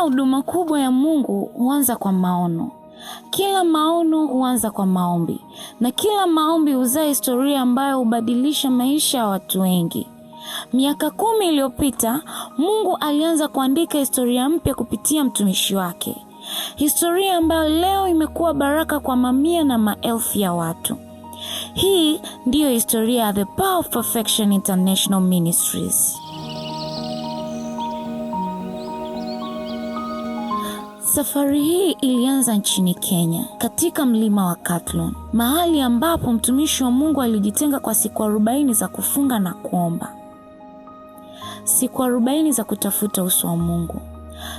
Kila huduma kubwa ya Mungu huanza kwa maono. Kila maono huanza kwa maombi. Na kila maombi huzaa historia ambayo hubadilisha maisha ya watu wengi. Miaka 10 iliyopita, Mungu alianza kuandika historia mpya kupitia mtumishi wake. Historia ambayo leo imekuwa baraka kwa mamia na maelfu ya watu. Hii ndiyo historia ya The Power of Perfection International Ministries. Safari hii ilianza nchini Kenya, katika mlima wa Kathlon, mahali ambapo mtumishi wa Mungu alijitenga kwa siku 40 za kufunga na kuomba. Siku 40 za kutafuta uso wa Mungu.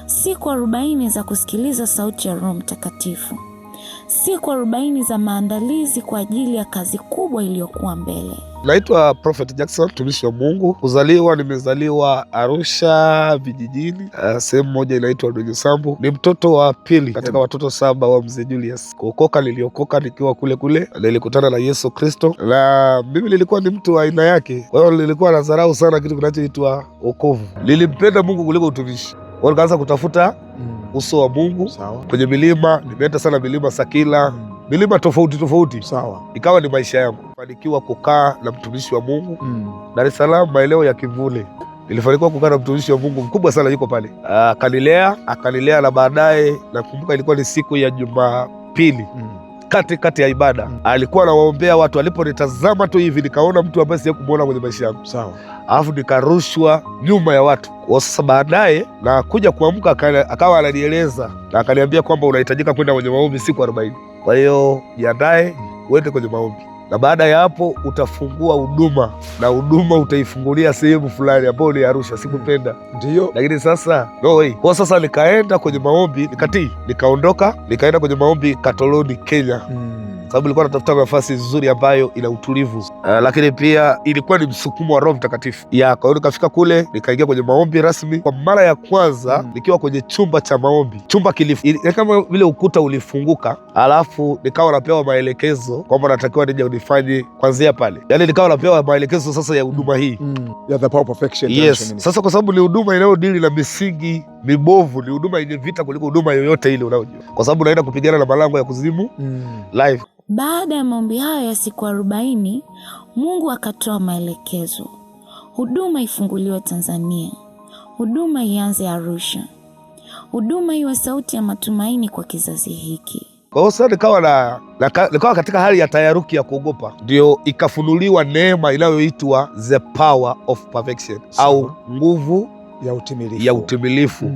Siku 40 za kusikiliza sauti ya Roho Mtakatifu. Siku 40 za maandalizi kwa ajili ya kazi kubwa iliyokuwa mbele. Naitwa Prophet Jackson, mtumishi wa Mungu. Nimezaliwa Arusha vijijini, sehemu moja inaitwa Donyesambu. Ni mtoto wa pili katika watoto 7 wa Mzee Julius. Kuokoka niliokoka nikiwa kule, nilikutana na Yesu Kristo, na mimi nilikuwa ni mtu wa aina yake. Kwa hiyo nilikuwa nadharau sana kitu kinachoitwa wokovu. Nilimpenda Mungu kuliko utumishi. Kwa hiyo nikaanza kutafuta uso wa Mungu. Sawa. Kwenye milima, nimeenda sana milima Sakila, milima tofauti. Sawa. Ikawa ni maisha yangu. Nilifanikiwa kukaa na mtumishi wa Mungu Dar es Salaam, maeneo ya Kivule. Nilifanikiwa kukaa na mtumishi wa Mungu mkubwa sana, yuko pale. Akanilea na baadaye nakumbuka ilikuwa ni siku ya Jumapili. Kati ya ibada. Alikuwa anawaombea watu. Aliponitazama tu hivi nikaona mtu ambaye sijawahi kumuona kwenye maisha yangu. Sawa. Alafu nikarushwa nyuma ya watu. Kwa sasa baadaye na kuja kuamka akawa ananieleza na akaniambia kwamba unahitajika kwenda kwenye maombi siku 40. Kwa hiyo jiandae uende kwenye maombi. Na baada ya hapo utafungua huduma, na huduma utaifungulia sehemu fulani ambayo ni Arusha. Sikupenda. Ndio. Lakini sasa no way. Kwa sasa nikaenda kwenye maombi, nikatii, nikaondoka, nikaenda kwenye maombi Katoloni, Kenya. Sababu nilikuwa natafuta nafasi nzuri ambayo ina utulivu. Lakini pia ilikuwa ni msukumo wa Roho Mtakatifu. Kwa hiyo nikafika kule, nikaingia kwenye maombi rasmi. Kwa mara ya kwanza nikiwa kwenye chumba cha maombi. Chumba kama vile ukuta ulifunguka, alafu nikawa napewa maelekezo kwamba natakiwa nije unifanye kuanzia pale. Yaani nikawa napewa maelekezo sasa ya huduma hii. Ya The Power of Perfection. Yes. Sasa kwa sababu ni huduma inayodili na misingi mibovu, ni huduma yenye vita kuliko huduma yoyote ile unayojua. Kwa sababu naenda kupigana na malango ya kuzimu live. Baada ya maombi hayo ya siku 40, Mungu akatoa maelekezo. Huduma ifunguliwe Tanzania. Huduma ianze Arusha. Huduma iwe sauti ya matumaini kwa kizazi hiki. Kwa hiyo sasa nikawa katika hali ya tayaruki ya kuogopa. Ndio ikafunuliwa neema inayoitwa The Power of Perfection. Au nguvu ya utimilifu.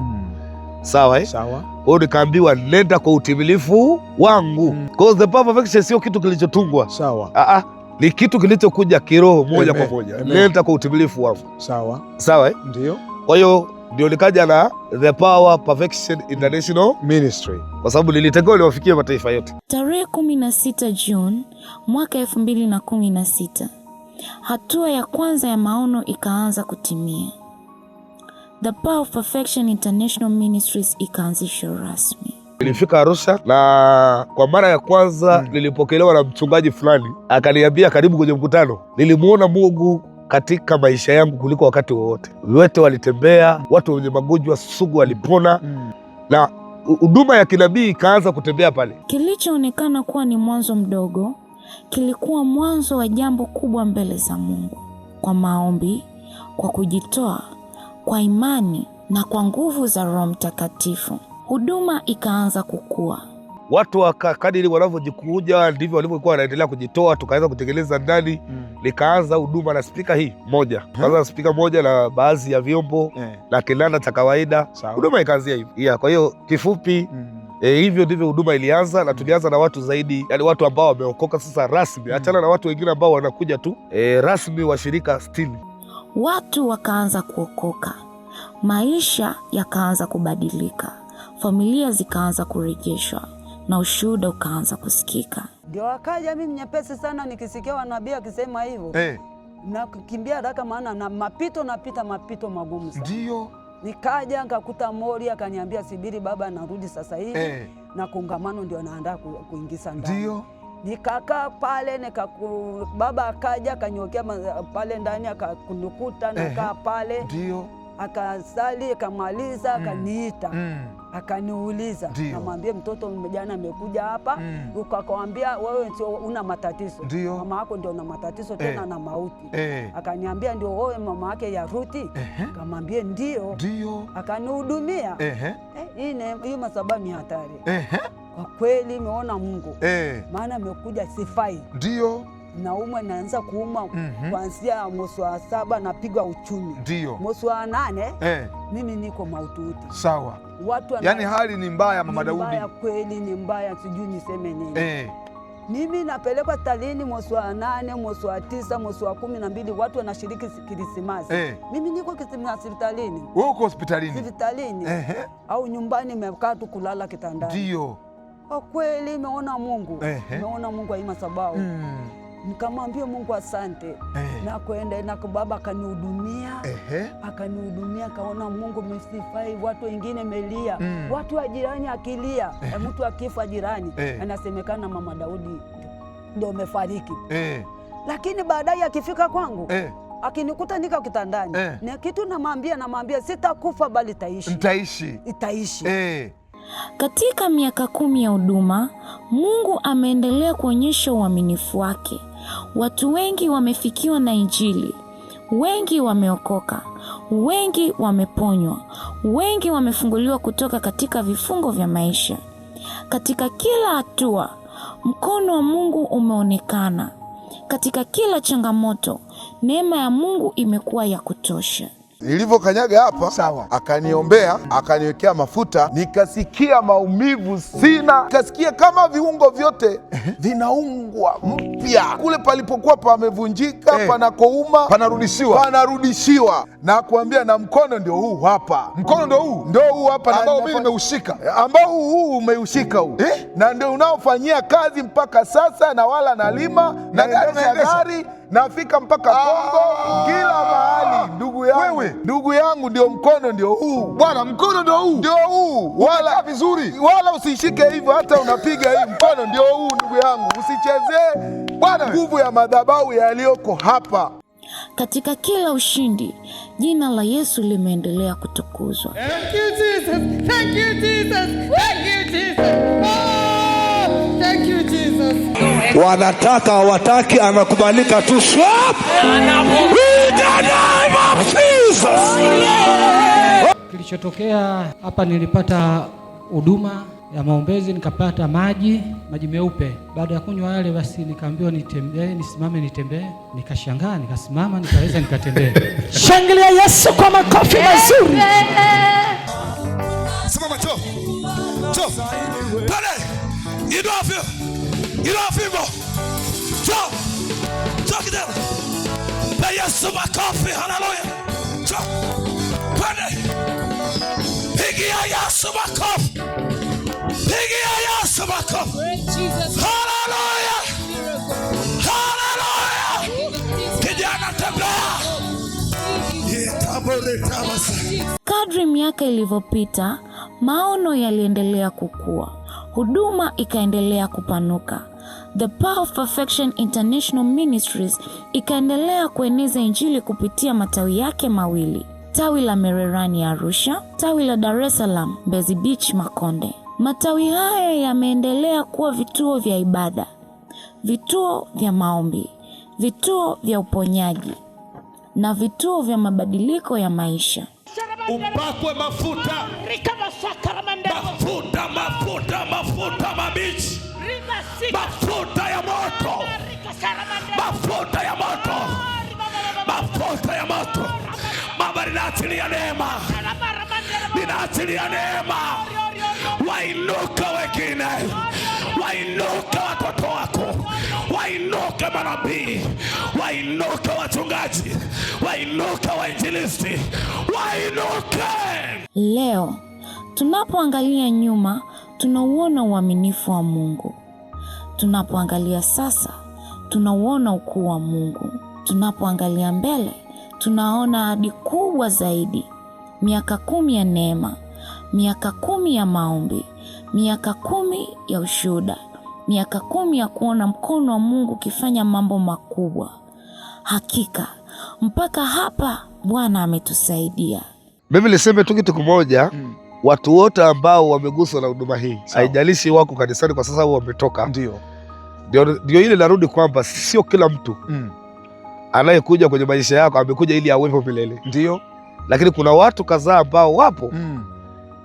Sawa. Sawa. Kwa hiyo nikaambiwa nenda kwa utimilifu wangu. Kwa hiyo The Power of Perfection sio kitu kilichotungwa. Sawa. Ni kitu kilichokuja kiroho moja kwa moja. Nenda kwa utimilifu wangu. Sawa. Ndio. Kwa hiyo ndio nikaja na The Power Perfection International Ministry, kwa sababu nilitakiwa niwafikie mataifa yote. Tarehe 16 Juni mwaka 2016, hatua ya kwanza ya maono ikaanza kutimia. The Power of Perfection International Ministries ikaanzishwa rasmi. Nilifika Arusha na kwa mara ya kwanza nilipokelewa na mchungaji fulani. Akaniambia karibu kwenye mkutano. Nilimuona Mungu katika maisha yangu kuliko wakati wowote. Wote walitembea, watu wenye magonjwa sugu walipona, na huduma ya kinabii ikaanza kutembea pale. Kilichoonekana kuwa ni mwanzo mdogo kilikuwa mwanzo wa jambo kubwa mbele za Mungu. Kwa maombi, kwa kujitoa, kwa imani na kwa nguvu za Roho Mtakatifu, huduma ikaanza kukua. Watu kadiri wanavyojikuja ndivyo walivyokuwa wanaendelea kujitoa. Tukaanza kutekeleza ndani. Nikaanza huduma na spika hii moja. Kwanza na spika moja na baadhi ya vyombo na kinanda cha kawaida. Huduma ikaanzia hivi. Kwa hiyo kifupi hivyo ndivyo huduma ilianza, na tulianza na watu zaidi, yani watu ambao wameokoka sasa rasmi. Achana na watu wengine ambao wanakuja tu rasmi wa shirika 60. Watu wakaanza kuokoka. Maisha yakaanza kubadilika. Familia zikaanza kurejeshwa na ushuhuda ukaanza kusikika. Ndio wakaja mimi nyepesi sana nikisikia wanabii akisema hivyo. Na kukimbia haraka maana na napita mapito magumu sana. Ndio. Nikaja nikakuta Mori akaniambia subiri baba narudi sasa hivi. Na kongamano ndio anaandaa kuingiza ndani. Ndio. Nikakaa pale baba akaja akanyokea pale ndani akakunikuta nakaa pale. Ndio. Akasali, akamaliza, akaniita. Akaniuliza, namwambia mtoto jana amekuja hapa, akawambia wewe sio una matatizo. Mama yako ndio una matatizo tena na mauti. Akaniambia ndio wewe mama yake ya Ruthi? Akamwambia ndio. Akanihudumia. Hii madhabahu ni hatari. Kwa kweli nimeona Mungu. Maana amekuja sifai. Naumwa, naanza kuuma kuanzia mwezi wa 7 napigwa uchumi. Mwezi wa 8 mimi niko mahututi. Sawa. Yaani hali ni mbaya Mama Daudi. Mbaya kweli, ni mbaya, sijui niseme nini. Mimi napelekwa hospitalini mwezi wa 8, mwezi wa 9, mwezi wa 12, watu wanashiriki Krismasi. Mimi niko hospitalini. Wewe uko hospitalini? Hospitalini. Au nyumbani nimekaa tu kulala kitandani. Kwa kweli nimeona Mungu. Nimeona Mungu wa madhabahu. Nikamwambia Mungu asante. Na kwenda na baba akanihudumia. Akanihudumia, kaona Mungu msifai, watu wengine melia. Watu wa jirani akilia, mtu akifa jirani, anasemekana Mama Daudi ndio umefariki. Lakini baadaye akifika kwangu, akinikuta nika kitandani, na kitu namwambia sitakufa bali itaishi. Katika miaka 10 ya huduma, Mungu ameendelea kuonyesha uaminifu wake. Watu wengi wamefikiwa na Injili. Wengi wameokoka. Wengi wameponywa. Wengi wamefunguliwa kutoka katika vifungo vya maisha. Katika kila hatua, mkono wa Mungu umeonekana. Katika kila changamoto, neema ya Mungu imekuwa ya kutosha. Nilivyokanyaga hapa, sawa, akaniombea, akaniwekea mafuta, nikasikia maumivu sina, nikasikia kama viungo vyote vinaungwa mpya. Kule palipokuwa pamevunjika, panakouma, panarudishiwa. Na kuambia na mkono ndio huu hapa. Mkono ndio huu hapa, ambao mimi nimeushika. Ambao huu umeushika huu. Na ndio unaofanyia kazi mpaka sasa, na wala nalima na gari nafika mpaka Kongo, kila mahali. Ndugu yangu ndio mkono ndio huu. Bwana, mkono ndio huu. Wala vizuri. Wala usishike hivyo, hata unapiga hii, mkono ndio huu ndugu yangu. Usichezee Bwana nguvu ya madhabahu yaliyoko hapa. Katika kila ushindi, jina la Yesu limeendelea kutukuzwa. Thank you Jesus. Thank you Jesus. Thank you Jesus. Oh, thank you Jesus. Wanataka hawataki, anakubalika tu. Swap! Kilichotokea hapa, nilipata huduma ya maombezi, nikapata maji meupe. Baada ya kunywa yale, basi nikaambiwa nisimame nitembee. Nikashangaa, nikasimama, nikaweza nikatembea. Shangilia Yesu kwa makofi mazuri. Simama, cho. Pale. You don't feel. Cho kijana. Pe Yesu makofi, haleluya. Cho. Pale. Pigia Yesu makofi. Haleluya. Kijana tembea. Kadri miaka ilivyopita, maono yaliendelea kukua. Huduma ikaendelea kupanuka. The Power of Perfection International Ministries ikaendelea kueneza Injili kupitia matawi yake mawili. Tawi la Mererani Arusha, tawi la Dar es Salaam Mbezi Beach Makonde. Matawi haya yameendelea kuwa vituo vya ibada, vituo vya maombi, vituo vya uponyaji na vituo vya mabadiliko ya maisha. Upakwe mafuta. Mafuta mabichi. Mafuta ya moto. Mama, ninaachilia neema. Wainuka wengine. Wainuka watoto wako. Wainuka manabii. Wainuka wachungaji. Wainuka wainjilisti. Wainuka. Leo tunapoangalia nyuma, tunauona uaminifu wa Mungu. Tunapoangalia sasa, tunauona ukuu wa Mungu. Tunapoangalia mbele, tunaona ahadi kubwa zaidi. Miaka 10 ya neema, miaka 10 ya maombi, miaka 10 ya ushuhuda, miaka 10 ya kuona mkono wa Mungu ukifanya mambo makubwa. Hakika mpaka hapa Bwana ametusaidia. Mimi niseme tu kitu kimoja, watu wote ambao wameguswa na huduma hii, haijalishi wako kanisani kwa sasa au wametoka, ndio ile narudi kwamba sio kila mtu anayekuja kwenye maisha yako amekuja ili awepo milele. Ndio. Lakini kuna watu kadhaa ambao wapo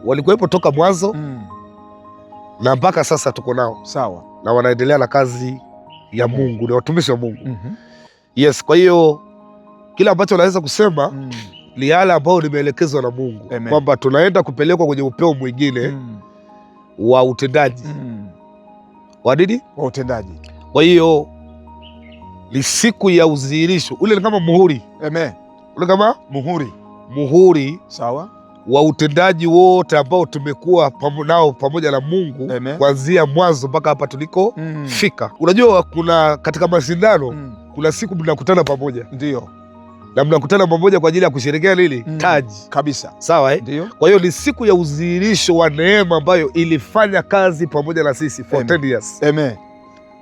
walikuwepo toka mwanzo na mpaka sasa tuko nao. Sawa. Na wanaendelea na kazi ya Mungu, ni watumishi wa Mungu. Yes, kwa hiyo kila ambacho naweza kusema ni yale ambayo nimeelekezwa na Mungu kwamba tunaenda kupelekwa kwenye upeo mwingine wa utendaji. Wa nini? Wa utendaji. Kwa hiyo ni siku ya udhihirisho. Ule ni kama muhuri. Ule kama muhuri. Sawa. Wa utendaji wote ambao tumekuwa nao pamoja na Mungu kuanzia mwanzo mpaka hapa tuliko fika. Unajua kuna katika mashindano kuna siku mnakutana pamoja. Ndio. Na mnakutana pamoja kwa ajili ya kusherehekea nini? Taji. Kabisa. Sawa Ndio. Kwa hiyo ni siku ya udhihirisho wa neema ambayo ilifanya kazi pamoja na sisi for 10 years.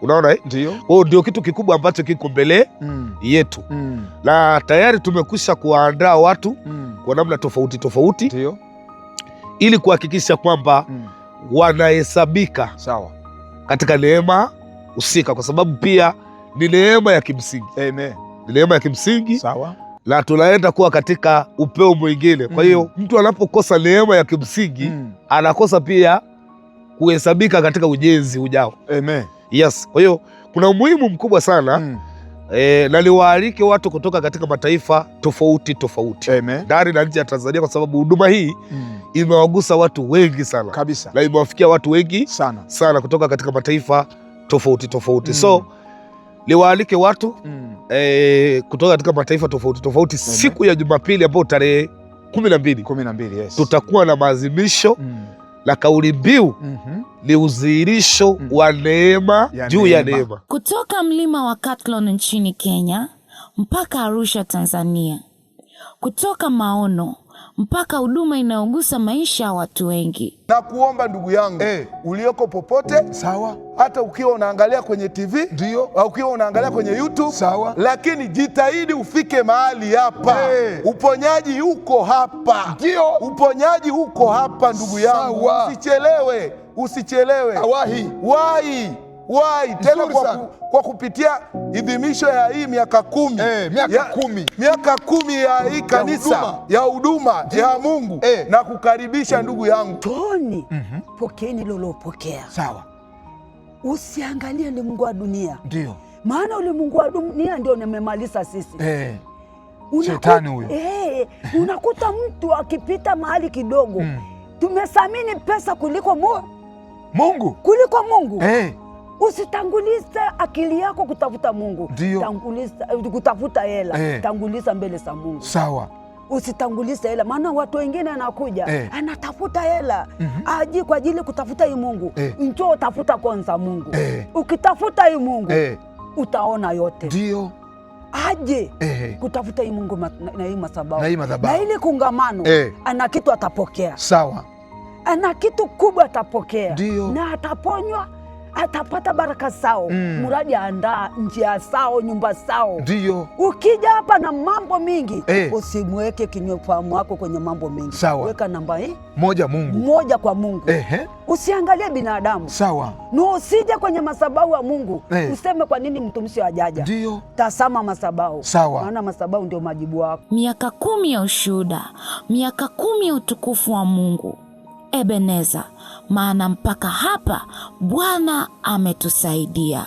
Unaona Ndio. Kwa hiyo ndio kitu kikubwa ambacho kiko mbele yetu. Na tayari tumekwisha kuwaandaa watu kwa namna tofauti tofauti. Ndio. Ili kuhakikisha kwamba wanahesabika katika neema husika, kwa sababu pia ni neema ya kimsingi. Ni neema ya kimsingi. Sawa. Na tunaenda kuwa katika upeo mwingine. Kwa hiyo mtu anapokosa neema ya kimsingi anakosa pia kuhesabika katika ujenzi ujao. Yes. Kwa hiyo kuna umuhimu mkubwa sana na niwaalike watu kutoka katika mataifa tofauti tofauti ndani na nje ya Tanzania, kwa sababu huduma hii imewagusa watu wengi sana kabisa, na imewafikia watu wengi sana kutoka katika mataifa tofauti tofauti. So niwaalike watu kutoka katika mataifa tofauti tofauti siku ya Jumapili ambayo tarehe 12 tutakuwa na maadhimisho na kauli mbiu ni udhihirisho wa neema juu ya neema. Kutoka mlima wa Kathlon nchini Kenya mpaka Arusha Tanzania. Kutoka maono mpaka huduma inayogusa maisha ya watu wengi. Na kuomba ndugu yangu ulioko popote, hata ukiwa unaangalia kwenye TV, au ukiwa unaangalia kwenye YouTube, lakini jitahidi ufike mahali hapa. Uponyaji uko hapa. Uponyaji uko hapa ndugu yangu. Usichelewe. Wahi tena kwa kupitia idhimisho ya hii miaka 10 miaka 10 ya hii kanisa ya huduma ya Mungu na kukaribisha ndugu yangu. Toni, pokeeni lolopokea. Sawa. Usiangalie ni Mungu wa dunia. Ndio. Maana ule Mungu wa dunia ndio nimemaliza sisi. Shetani huyo. Unakuta mtu akipita mahali kidogo. Tumethamini pesa kuliko Mungu. Kuliko Mungu. Usitangulize akili yako kutafuta Mungu. Tanguliza kutafuta hela. Tanguliza mbele za Mungu. Sawa. Usitangulize hela, maana watu wengine anakuja anatafuta hela aji kwa ajili kutafuta hii Mungu. Njoo tafuta kwanza Mungu. Ukitafuta hii Mungu utaona yote. Ndio. Aje kutafuta hii Mungu na hii madhabahu. Na ili kungamano ana kitu atapokea. Sawa. Ana kitu kubwa atapokea. Dio. Na ataponywa, atapata baraka sao. Muradi andaa njia sao, nyumba sao. Ndio. Ukija hapa na mambo mingi, usimweke kinywafahamu wako kwenye mambo mingi. Sawa. Weka namba hii moja kwa Mungu. Usiangalie binadamu. Sawa. Na usije kwenye madhabahu ya Mungu useme kwa nini mtumishi hajaja. Ndio. Tazama madhabahu. Sawa. Maana madhabahu ndio majibu yako. Miaka 10 ya ushuhuda, miaka 10 ya utukufu wa Mungu. Ebeneza, maana mpaka hapa Bwana ametusaidia.